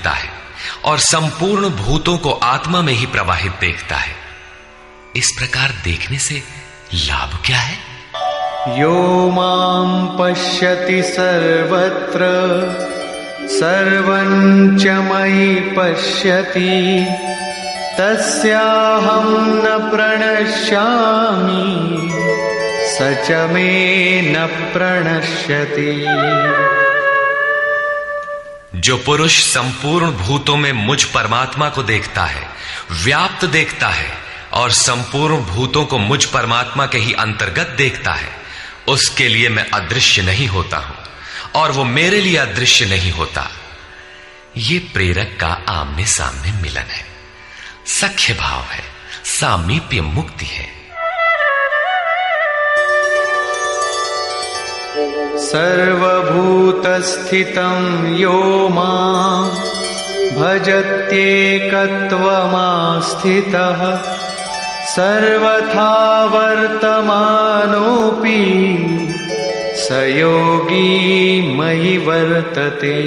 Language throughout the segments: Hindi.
देखता है और संपूर्ण भूतों को आत्मा में ही प्रवाहित देखता है। इस प्रकार देखने से लाभ क्या है? यो मां पश्यति सर्वत्र सर्वं च मयि पश्यति तस्याहं न प्रणश्यामि स च मे न प्रणश्यति। जो पुरुष संपूर्ण भूतों में मुझ परमात्मा को देखता है, व्याप्त देखता है और संपूर्ण भूतों को मुझ परमात्मा के ही अंतर्गत देखता है, उसके लिए मैं अदृश्य नहीं होता हूं और वो मेरे लिए अदृश्य नहीं होता। ये प्रेरक का आमने सामने मिलन है, सख्य भाव है, सामीप्य मुक्ति है। सर्वभूतस्थितं यो मां भजत्येकत्वमास्थितः सर्वथा वर्तमानोऽपि स योगी मयि वर्तते।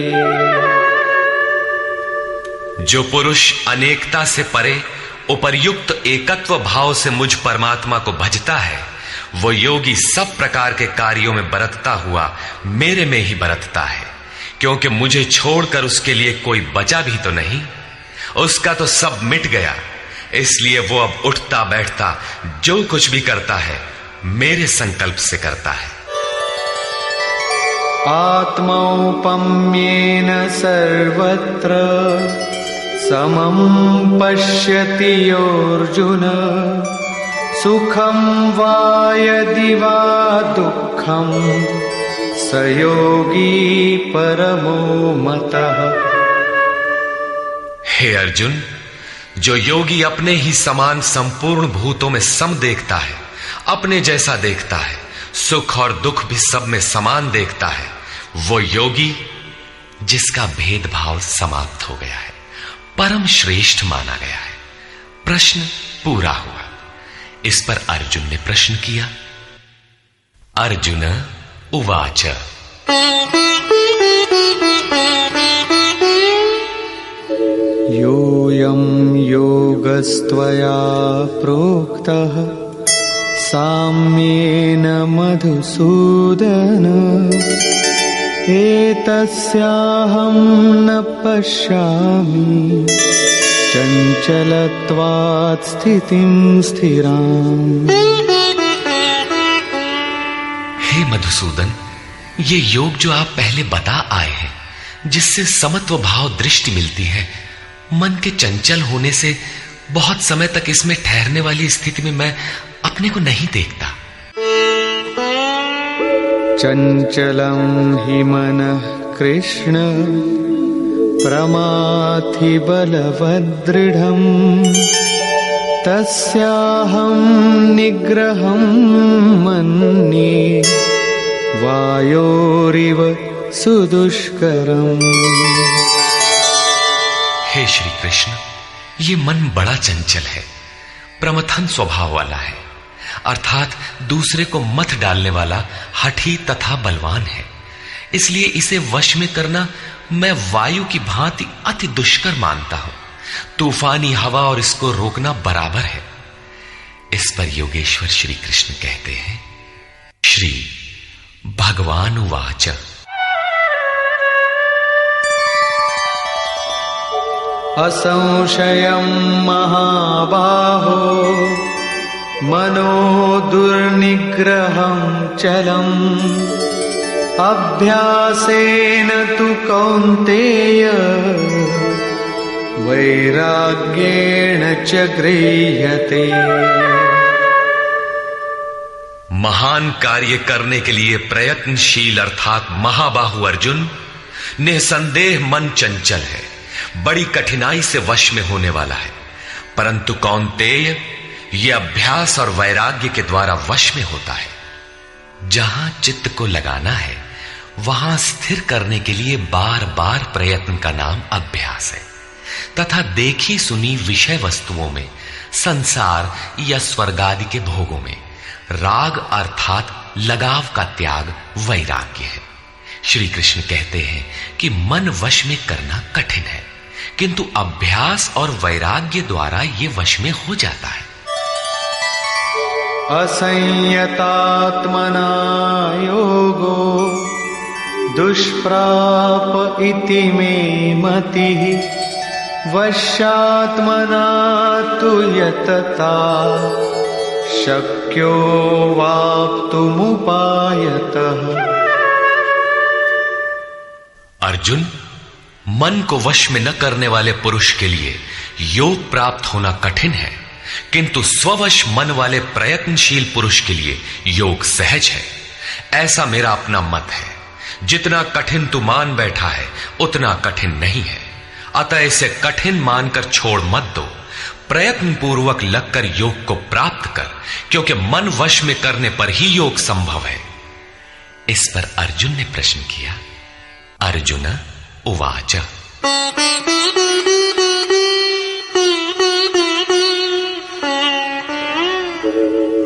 जो पुरुष अनेकता से परे उपर्युक्त एकत्व भाव से मुझ परमात्मा को भजता है, वो योगी सब प्रकार के कार्यों में बरतता हुआ मेरे में ही बरतता है, क्योंकि मुझे छोड़कर उसके लिए कोई बचा भी तो नहीं, उसका तो सब मिट गया। इसलिए वो अब उठता बैठता जो कुछ भी करता है मेरे संकल्प से करता है। आत्मौपम्येन सर्वत्र समं पश्यति योऽर्जुन सुखं वा यदि वा दुःखं स योगी परमो मतः। हे अर्जुन, जो योगी अपने ही समान संपूर्ण भूतों में सम देखता है, अपने जैसा देखता है, सुख और दुख भी सब में समान देखता है, वो योगी जिसका भेदभाव समाप्त हो गया है, परम श्रेष्ठ माना गया है। प्रश्न पूरा हुआ। इस पर अर्जुन ने प्रश्न किया। अर्जुन उवाच योऽयं योगस्त्वया प्रोक्तः साम्येन मधुसूदन एतस्याहं न पश्यामि चञ्चलत्वात् स्थितिं स्थिराम्। हे मधुसूदन, ये योग जो आप पहले बता आए हैं, जिससे समत्व भाव दृष्टि मिलती है, मन के चंचल होने से बहुत समय तक इसमें ठहरने वाली स्थिति में मैं अपने को नहीं देखता। चंचलं हि मनः कृष्ण प्रमाथि बलवदृढम् तस्याहं निग्रहं मन्ये वायोरिव सुदुष्करम्। हे श्री कृष्ण, ये मन बड़ा चंचल है, प्रमथन स्वभाव वाला है, अर्थात दूसरे को मत डालने वाला हठी तथा बलवान है। इसलिए इसे वश में करना मैं वायु की भांति अति दुष्कर मानता हूं। तूफानी हवा और इसको रोकना बराबर है। इस पर योगेश्वर श्री कृष्ण कहते हैं, श्री भगवान उवाच असंशयं महाबाहो मनो दुर्निग्रहं चलम् अभ्यासेन तु कौन्तेय वैराग्येण च गृह्यते। महान कार्य करने के लिए प्रयत्नशील अर्थात महाबाहु अर्जुन, निसंदेह मन चंचल है, बड़ी कठिनाई से वश में होने वाला है, परंतु कौन्तेय ये अभ्यास और वैराग्य के द्वारा वश में होता है। जहां चित्त को लगाना है वहां स्थिर करने के लिए बार बार प्रयत्न का नाम अभ्यास है, तथा देखी सुनी विषय वस्तुओं में, संसार या स्वर्ग आदि के भोगों में राग अर्थात लगाव का त्याग वैराग्य है। श्री कृष्ण कहते हैं कि मन वश में करना कठिन है, किंतु अभ्यास और वैराग्य द्वारा ये वश में हो जाता है। असंयतात्मना योगो दुष्प्राप इति मे मतिः वश्यात्मना तु यतता शक्यो वाप्तुमुपायतः। अर्जुन, मन को वश में न करने वाले पुरुष के लिए योग प्राप्त होना कठिन है, किंतु स्ववश मन वाले प्रयत्नशील पुरुष के लिए योग सहज है। ऐसा मेरा अपना मत है। जितना कठिन तू मान बैठा है उतना कठिन नहीं है, अतः इसे कठिन मानकर छोड़ मत दो। प्रयत्न पूर्वक लगकर योग को प्राप्त कर, क्योंकि मन वश में करने पर ही योग संभव है। इस पर अर्जुन ने प्रश्न किया। अर्जुन उवाच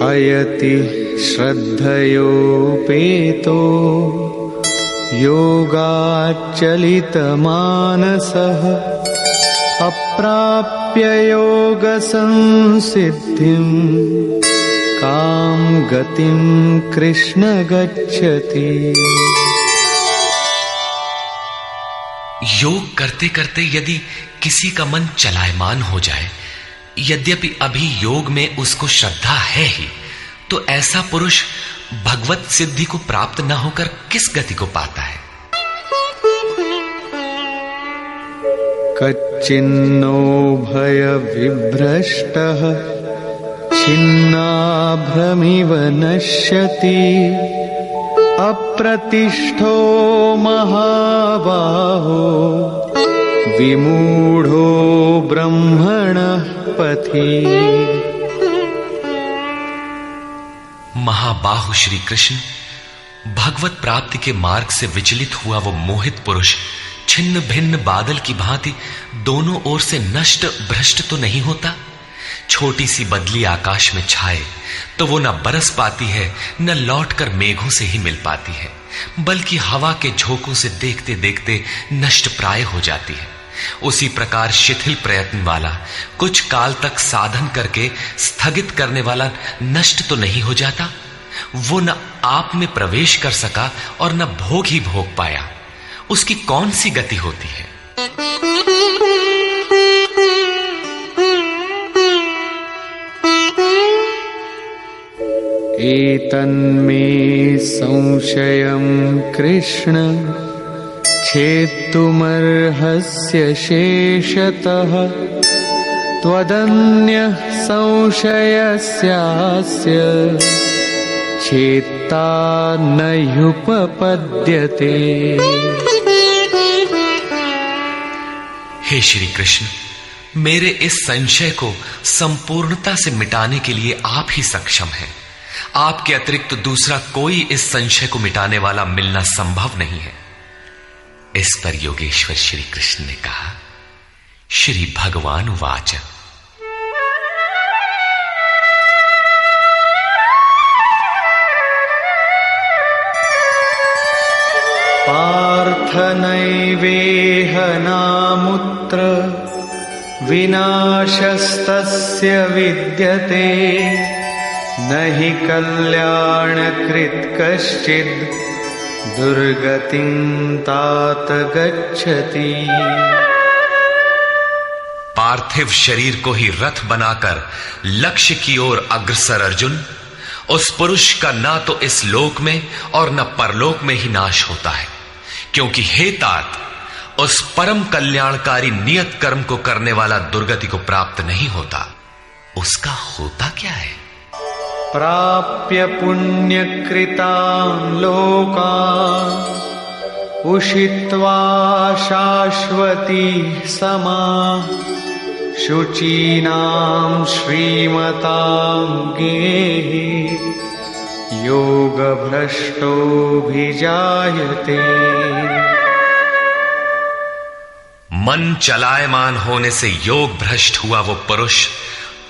अयति श्रद्धयोपेतो योगाच्चलितमानसः अप्राप्य योगसंसिद्धिं कां गतिं कृष्ण गच्छति। योग करते करते यदि किसी का मन चलायमान हो जाए, यद्यपि अभी योग में उसको श्रद्धा है ही, तो ऐसा पुरुष भगवत सिद्धि को प्राप्त न होकर किस गति को पाता है? कच्चिन्नो भय विभ्रष्टः छिन्नाभ्रमिव नश्यति अप्रतिष्ठो महाबाहो विमूढ़ो ब्रह्मणः पथि। महाबाहु श्री कृष्ण, भगवत प्राप्ति के मार्ग से विचलित हुआ वो मोहित पुरुष छिन्न भिन्न बादल की भांति दोनों ओर से नष्ट भ्रष्ट तो नहीं होता। छोटी सी बदली आकाश में छाए तो वो न बरस पाती है, न लौटकर मेघों से ही मिल पाती है, बल्कि हवा के झोंकों से देखते देखते नष्ट प्राय हो जाती है। उसी प्रकार शिथिल प्रयत्न वाला, कुछ काल तक साधन करके स्थगित करने वाला नष्ट तो नहीं हो जाता। वो न आप में प्रवेश कर सका और न भोग ही भोग पाया, उसकी कौन सी गति होती है? एतन्मे संशयं कृष्ण छेत्तुमर्हस्य शेषतः त्वदन्यः संशयस्यास्य छेत्ता न ह्युपपद्यते। हे श्री कृष्ण, मेरे इस संशय को संपूर्णता से मिटाने के लिए आप ही सक्षम हैं। आपके अतिरिक्त दूसरा कोई इस संशय को मिटाने वाला मिलना संभव नहीं है। इस पर योगेश्वर श्री कृष्ण ने कहा। श्री भगवान वाच पार्थ नैवेह नामुत्र विनाशस्तस्य विद्यते न हि कल्याणकृत् कश्चित् दुर्गतिं तात गच्छति। पार्थिव शरीर को ही रथ बनाकर लक्ष्य की ओर अग्रसर अर्जुन, उस पुरुष का ना तो इस लोक में और न परलोक में ही नाश होता है, क्योंकि हे तात, उस परम कल्याणकारी नियत कर्म को करने वाला दुर्गति को प्राप्त नहीं होता। उसका होता क्या है? प्राप्य पुण्यकृतान् लोकान् उषित्वा शाश्वती समाः शुचीनां श्रीमतां गेहि योगभ्रष्टोऽभिजायते। मन चलायमान होने से योग भ्रष्ट हुआ वो पुरुष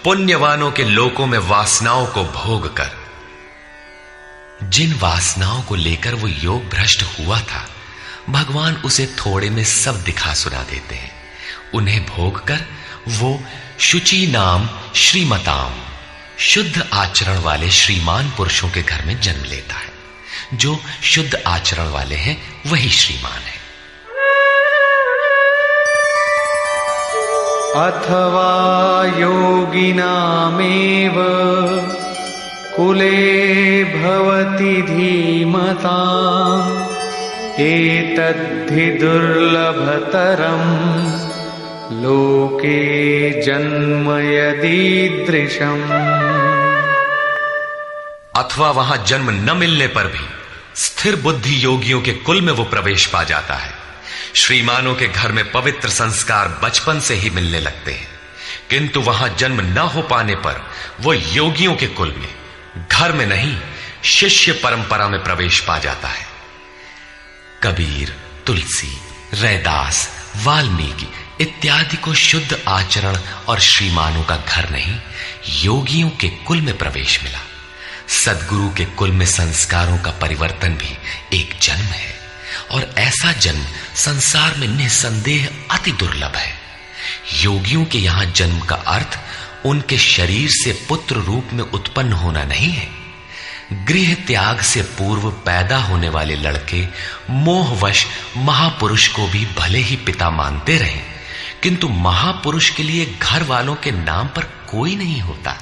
पुण्यवानों के लोकों में वासनाओं को भोग कर, जिन वासनाओं को लेकर वो योग भ्रष्ट हुआ था, भगवान उसे थोड़े में सब दिखा सुना देते हैं। उन्हें भोगकर वो शुचि नाम श्रीमताम, शुद्ध आचरण वाले श्रीमान पुरुषों के घर में जन्म लेता है। जो शुद्ध आचरण वाले हैं वही श्रीमान है। अथवा योगिनामेव कुले भवति धीमताम् एतद्धि दुर्लभतरम् लोके जन्म यदीदृशम्। अथवा वहां जन्म न मिलने पर भी स्थिर बुद्धि योगियों के कुल में वो प्रवेश पा जाता है। श्रीमानों के घर में पवित्र संस्कार बचपन से ही मिलने लगते हैं, किंतु वहां जन्म न हो पाने पर वो योगियों के कुल में, घर में नहीं, शिष्य परंपरा में प्रवेश पा जाता है। कबीर, तुलसी, रैदास, वाल्मीकि इत्यादि को शुद्ध आचरण और श्रीमानों का घर नहीं, योगियों के कुल में प्रवेश मिला। सद्गुरु के कुल में संस्कारों का परिवर्तन भी एक जन्म है, और ऐसा जन्म संसार में निसंदेह अति दुर्लभ है। योगियों के यहां जन्म का अर्थ उनके शरीर से पुत्र रूप में उत्पन्न होना नहीं है। गृह त्याग से पूर्व पैदा होने वाले लड़के मोहवश महापुरुष को भी भले ही पिता मानते रहे, किंतु महापुरुष के लिए घर वालों के नाम पर कोई नहीं होता।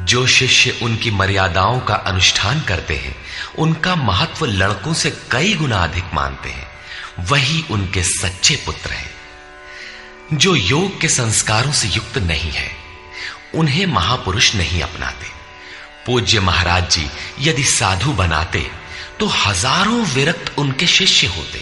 जो शिष्य उनकी मर्यादाओं का अनुष्ठान करते हैं, उनका महत्व लड़कों से कई गुना अधिक मानते हैं, वही उनके सच्चे पुत्र हैं। जो योग के संस्कारों से युक्त नहीं है, उन्हें महापुरुष नहीं अपनाते। पूज्य महाराज जी यदि साधु बनाते तो हजारों विरक्त उनके शिष्य होते,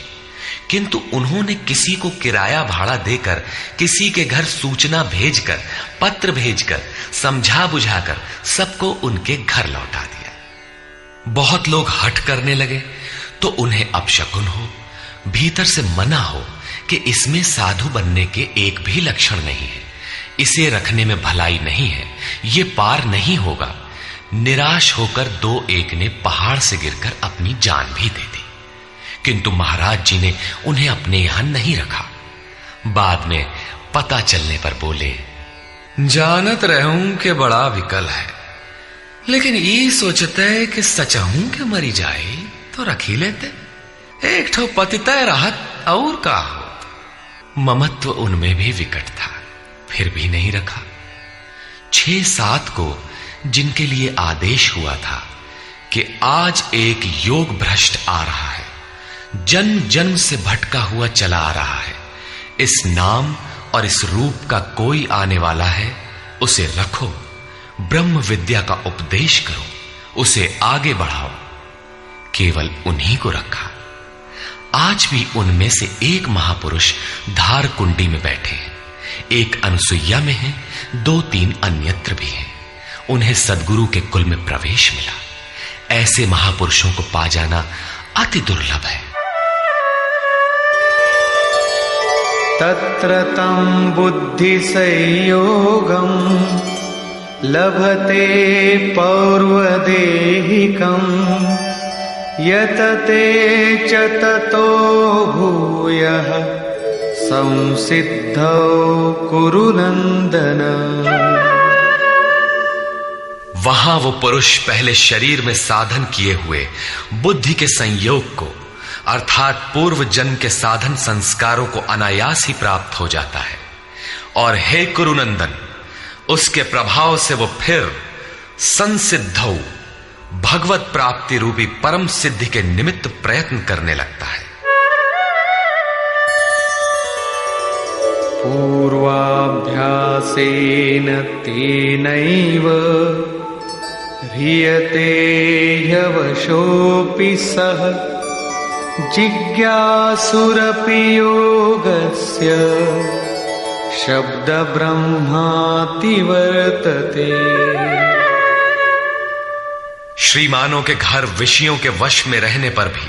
किंतु उन्होंने किसी को किराया भाड़ा देकर, किसी के घर सूचना भेजकर, पत्र भेजकर, समझा बुझाकर सबको उनके घर लौटा दिया। बहुत लोग हठ करने लगे तो उन्हें अपशकुन हो, भीतर से मना हो कि इसमें साधु बनने के एक भी लक्षण नहीं है, इसे रखने में भलाई नहीं है, ये पार नहीं होगा। निराश होकर दो एक ने पहाड़ से गिरकर अपनी जान भी दे दी, किंतु महाराज जी ने उन्हें अपने यहां नहीं रखा। बाद में पता चलने पर बोले, जानत रहूं कि बड़ा विकल है, लेकिन ये सोचते है कि सचहूं के मरी जाए तो रखी लेते, एक ठो पतितय राहत और का हो। ममत्व उनमें भी विकट था, फिर भी नहीं रखा। 6-7 को जिनके लिए आदेश हुआ था कि आज एक योग भ्रष्ट आ रहा है, जन्म जन्म से भटका हुआ चला आ रहा है, इस नाम और इस रूप का कोई आने वाला है, उसे रखो, ब्रह्म विद्या का उपदेश करो, उसे आगे बढ़ाओ। केवल उन्हीं को रखा। आज भी उनमें से एक महापुरुष धार कुंडी में बैठे हैं, एक अनसुईया में है, 2-3 अन्यत्र भी हैं। उन्हें सद्गुरु के कुल में प्रवेश मिला। ऐसे महापुरुषों को पा जाना अति दुर्लभ है। तत्र तं बुद्धि संयोगं लभते पौर्वदेहिकं यतते च ततो भूयः संसिद्धौ कुरु नंदन। वहां वो पुरुष पहले शरीर में साधन किए हुए बुद्धि के संयोग को, अर्थात पूर्व जन्म के साधन संस्कारों को अनायास ही प्राप्त हो जाता है, और हे कुरुनंदन, उसके प्रभाव से वो फिर संसिद्धौ, भगवत प्राप्ति रूपी परम सिद्धि के निमित्त प्रयत्न करने लगता है। पूर्वाभ्यासेन तेनैव ह्रियते ह्यवशोऽपि सः जिज्ञासुरपि योगस्य शब्द ब्रह्माति वर्तते। श्रीमानों के घर विषयों के वश में रहने पर भी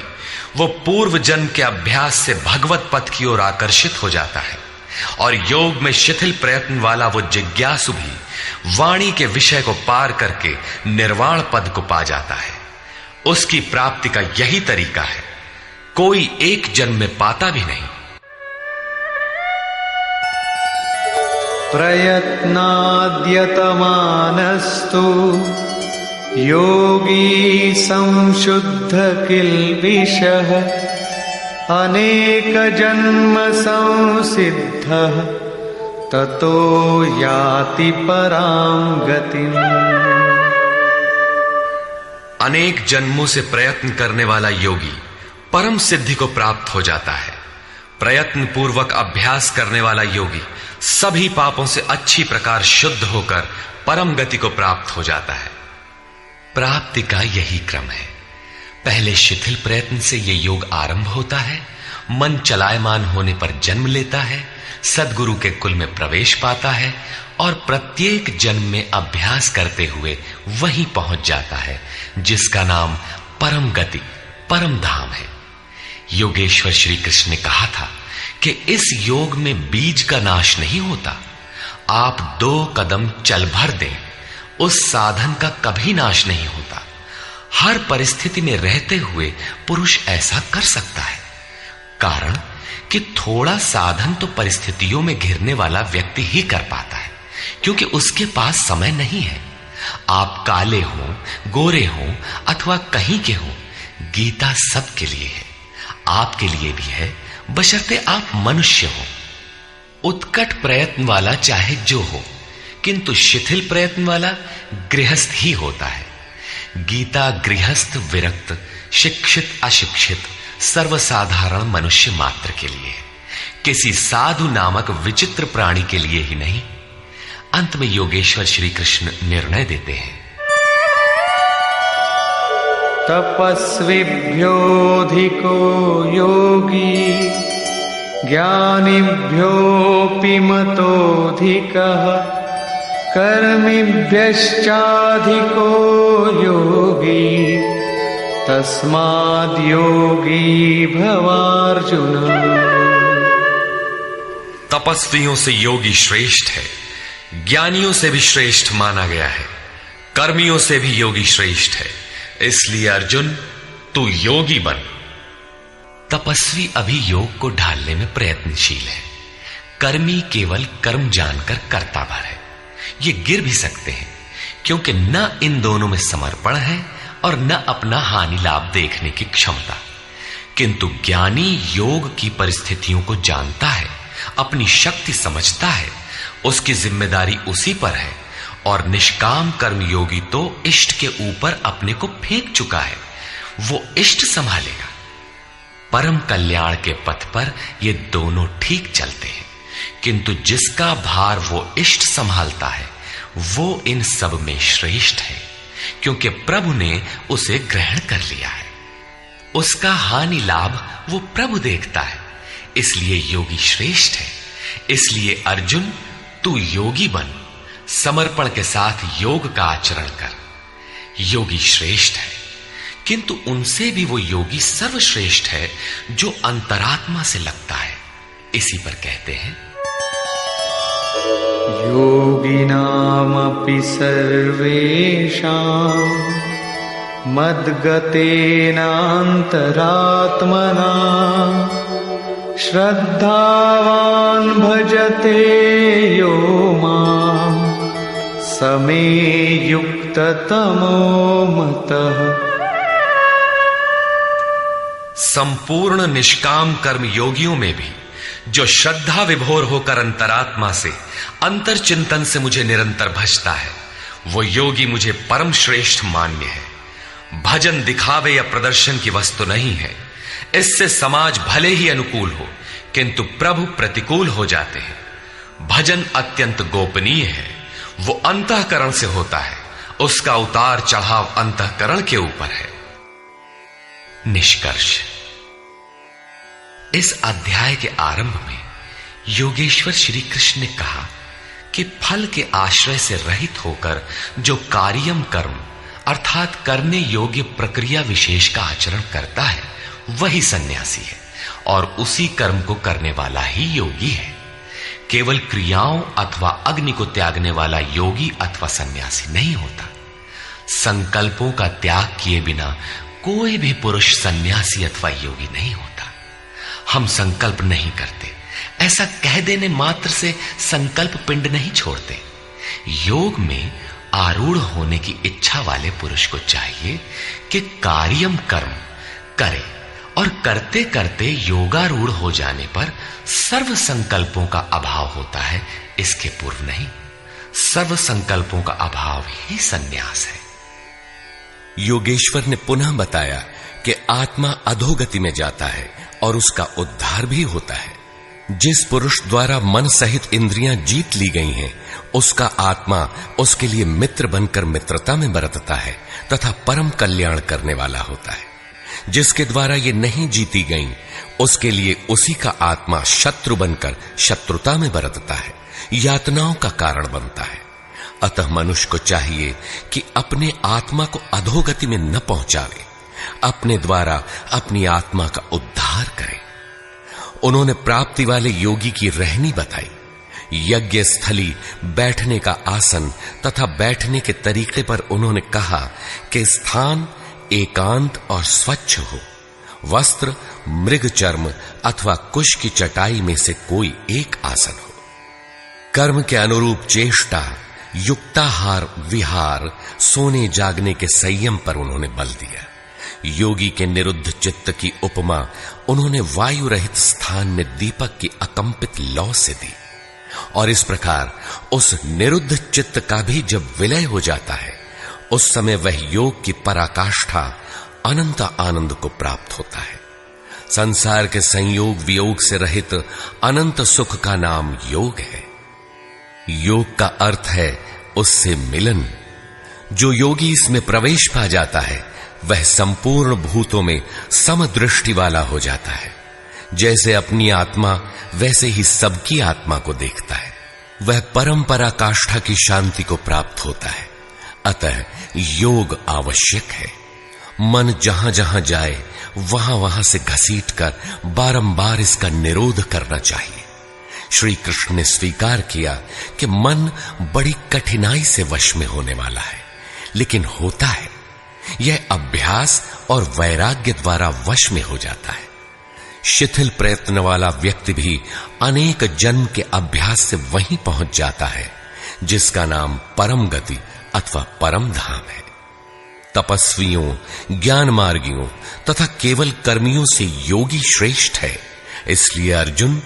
वो पूर्व जन्म के अभ्यास से भगवत पथ की ओर आकर्षित हो जाता है, और योग में शिथिल प्रयत्न वाला वो जिज्ञासु भी वाणी के विषय को पार करके निर्वाण पद को पा जाता है। उसकी प्राप्ति का यही तरीका है, कोई एक जन्म में पाता भी नहीं। प्रयत्नाद्यतमानस्तु योगी संशुद्ध किल्बिषः अनेक जन्म संसिद्धः ततो याति परां गतिम्। अनेक जन्मों से प्रयत्न करने वाला योगी परम सिद्धि को प्राप्त हो जाता है। प्रयत्न पूर्वक अभ्यास करने वाला योगी सभी पापों से अच्छी प्रकार शुद्ध होकर परम गति को प्राप्त हो जाता है। प्राप्ति का यही क्रम है। पहले शिथिल प्रयत्न से यह योग आरंभ होता है, मन चलायमान होने पर जन्म लेता है, सद्गुरु के कुल में प्रवेश पाता है और प्रत्येक जन्म में अभ्यास करते हुए वहीं पहुंच जाता है जिसका नाम परम गति, परम धाम है। योगेश्वर श्री कृष्ण ने कहा था कि इस योग में बीज का नाश नहीं होता। आप 2 कदम चल भर दें, उस साधन का कभी नाश नहीं होता। हर परिस्थिति में रहते हुए पुरुष ऐसा कर सकता है। कारण कि थोड़ा साधन तो परिस्थितियों में घिरने वाला व्यक्ति ही कर पाता है, क्योंकि उसके पास समय नहीं है। आप काले हो, गोरे हो अथवा कहीं के हो, गीता सबके लिए है, आपके लिए भी है, बशर्ते आप मनुष्य हो। उत्कट प्रयत्न वाला चाहे जो हो, किंतु शिथिल प्रयत्न वाला गृहस्थ ही होता है। गीता गृहस्थ, विरक्त, शिक्षित, अशिक्षित, सर्वसाधारण मनुष्य मात्र के लिए है, किसी साधु नामक विचित्र प्राणी के लिए ही नहीं। अंत में योगेश्वर श्री कृष्ण निर्णय देते हैं, तपस्विभ्योऽधिको योगी ज्ञानिभ्योऽपि मतोऽधिकः कर्मिभ्यश्चाधिको योगी तस्माद्योगी भवार्जुन। तपस्वियों से योगी श्रेष्ठ है, ज्ञानियों से भी श्रेष्ठ माना गया है, कर्मियों से भी योगी श्रेष्ठ है। इसलिए अर्जुन, तू योगी बन। तपस्वी अभी योग को ढालने में प्रयत्नशील है, कर्मी केवल कर्म जानकर करता भर है। ये गिर भी सकते हैं, क्योंकि न इन दोनों में समर्पण है और न अपना हानि लाभ देखने की क्षमता। किंतु ज्ञानी योग की परिस्थितियों को जानता है, अपनी शक्ति समझता है, उसकी जिम्मेदारी उसी पर है। और निष्काम कर्मयोगी तो इष्ट के ऊपर अपने को फेंक चुका है, वो इष्ट संभालेगा। परम कल्याण के पथ पर ये दोनों ठीक चलते हैं, किंतु जिसका भार वो इष्ट संभालता है वो इन सब में श्रेष्ठ है, क्योंकि प्रभु ने उसे ग्रहण कर लिया है। उसका हानि लाभ वो प्रभु देखता है, इसलिए योगी श्रेष्ठ है। इसलिए अर्जुन, तू योगी बन, समर्पण के साथ योग का आचरण कर। योगी श्रेष्ठ है, किंतु उनसे भी वो योगी सर्वश्रेष्ठ है जो अंतरात्मा से लगता है। इसी पर कहते हैं, योगिनामपि सर्वेषां मद्गतेनान्तरात्मना श्रद्धावान् भजते यो मां समे युक्ततमो मतः। संपूर्ण निष्काम कर्म योगियों में भी जो श्रद्धा विभोर होकर अंतरात्मा से, अंतर चिंतन से मुझे निरंतर भजता है, वो योगी मुझे परम श्रेष्ठ मान्य है। भजन दिखावे या प्रदर्शन की वस्तु नहीं है। इससे समाज भले ही अनुकूल हो, किंतु प्रभु प्रतिकूल हो जाते हैं। भजन अत्यंत गोपनीय है, वो अंतःकरण से होता है, उसका उतार चढ़ाव अंतःकरण के ऊपर है। निष्कर्ष, इस अध्याय के आरंभ में योगेश्वर श्री कृष्ण ने कहा कि फल के आश्रय से रहित होकर जो कार्यम कर्म अर्थात करने योग्य प्रक्रिया विशेष का आचरण करता है वही सन्यासी है, और उसी कर्म को करने वाला ही योगी है। केवल क्रियाओं अथवा अग्नि को त्यागने वाला योगी अथवा सन्यासी नहीं होता। संकल्पों का त्याग किए बिना कोई भी पुरुष सन्यासी अथवा योगी नहीं होता। हम संकल्प नहीं करते, ऐसा कह देने मात्र से संकल्प पिंड नहीं छोड़ते। योग में आरूढ़ होने की इच्छा वाले पुरुष को चाहिए कि कार्यम कर्म करे और करते करते योगारूढ़ हो जाने पर सर्व संकल्पों का अभाव होता है, इसके पूर्व नहीं। सर्व संकल्पों का अभाव ही संन्यास है। योगेश्वर ने पुनः बताया कि आत्मा अधोगति में जाता है और उसका उद्धार भी होता है। जिस पुरुष द्वारा मन सहित इंद्रियां जीत ली गई हैं, उसका आत्मा उसके लिए मित्र बनकर मित्रता में बरतता है तथा परम कल्याण करने वाला होता है। जिसके द्वारा ये नहीं जीती गई, उसके लिए उसी का आत्मा शत्रु बनकर शत्रुता में बरतता है, यातनाओं का कारण बनता है। अतः मनुष्य को चाहिए कि अपने आत्मा को अधोगति में न पहुंचावे, अपने द्वारा अपनी आत्मा का उद्धार करे। उन्होंने प्राप्ति वाले योगी की रहनी बताई। यज्ञ स्थली, बैठने का आसन तथा बैठने के तरीके पर उन्होंने कहा कि स्थान एकांत और स्वच्छ हो, वस्त्र मृग चर्म अथवा कुश की चटाई में से कोई एक आसन हो। कर्म के अनुरूप चेष्टा, युक्ताहार विहार, सोने जागने के संयम पर उन्होंने बल दिया। योगी के निरुद्ध चित्त की उपमा उन्होंने वायु रहित स्थान में दीपक की अकंपित लौ से दी। और इस प्रकार उस निरुद्ध चित्त का भी जब विलय हो जाता है, उस समय वह योग की पराकाष्ठा अनंत आनंद को प्राप्त होता है। संसार के संयोग वियोग से रहित अनंत सुख का नाम योग है। योग का अर्थ है उससे मिलन। जो योगी इसमें प्रवेश पा जाता है, वह संपूर्ण भूतों में समदृष्टि वाला हो जाता है। जैसे अपनी आत्मा वैसे ही सबकी आत्मा को देखता है। वह परम पराकाष्ठा की शांति को प्राप्त होता है। अतः योग आवश्यक है। मन जहां जहां जाए वहां वहां से घसीटकर बारंबार इसका निरोध करना चाहिए। श्री कृष्ण ने स्वीकार किया कि मन बड़ी कठिनाई से वश में होने वाला है, लेकिन होता है। यह अभ्यास और वैराग्य द्वारा वश में हो जाता है। शिथिल प्रयत्न वाला व्यक्ति भी अनेक जन्म के अभ्यास से वहीं पहुंच जाता है, जिसका नाम परम गति अथवा परम धाम है। तपस्वियों, ज्ञान मार्गियों तथा केवल कर्मियों से योगी श्रेष्ठ है। इसलिए अर्जुन,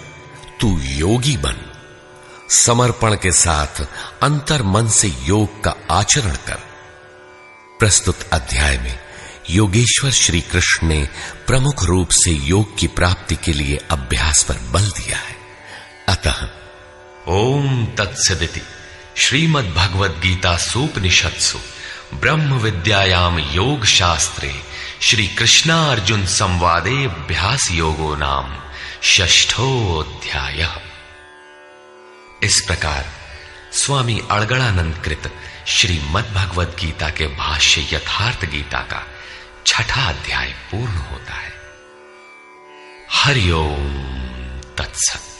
तू योगी बन। समर्पण के साथ अंतर मन से योग का आचरण कर। प्रस्तुत अध्याय में योगेश्वर श्री कृष्ण ने प्रमुख रूप से योग की प्राप्ति के लिए अभ्यास पर बल दिया है। अतः ओम तत्सदिति श्रीमद् भगवद गीता सूपनिषत्सु ब्रह्म विद्यायाम योग शास्त्रे श्री कृष्णा अर्जुन संवादे अभ्यास योगो नाम षष्ठोऽध्यायः। इस प्रकार स्वामी अड़गड़ानंद कृत श्रीमद् भगवद गीता के भाष्य यथार्थ गीता का छठा अध्याय पूर्ण होता है। हरि ओम तत्सत।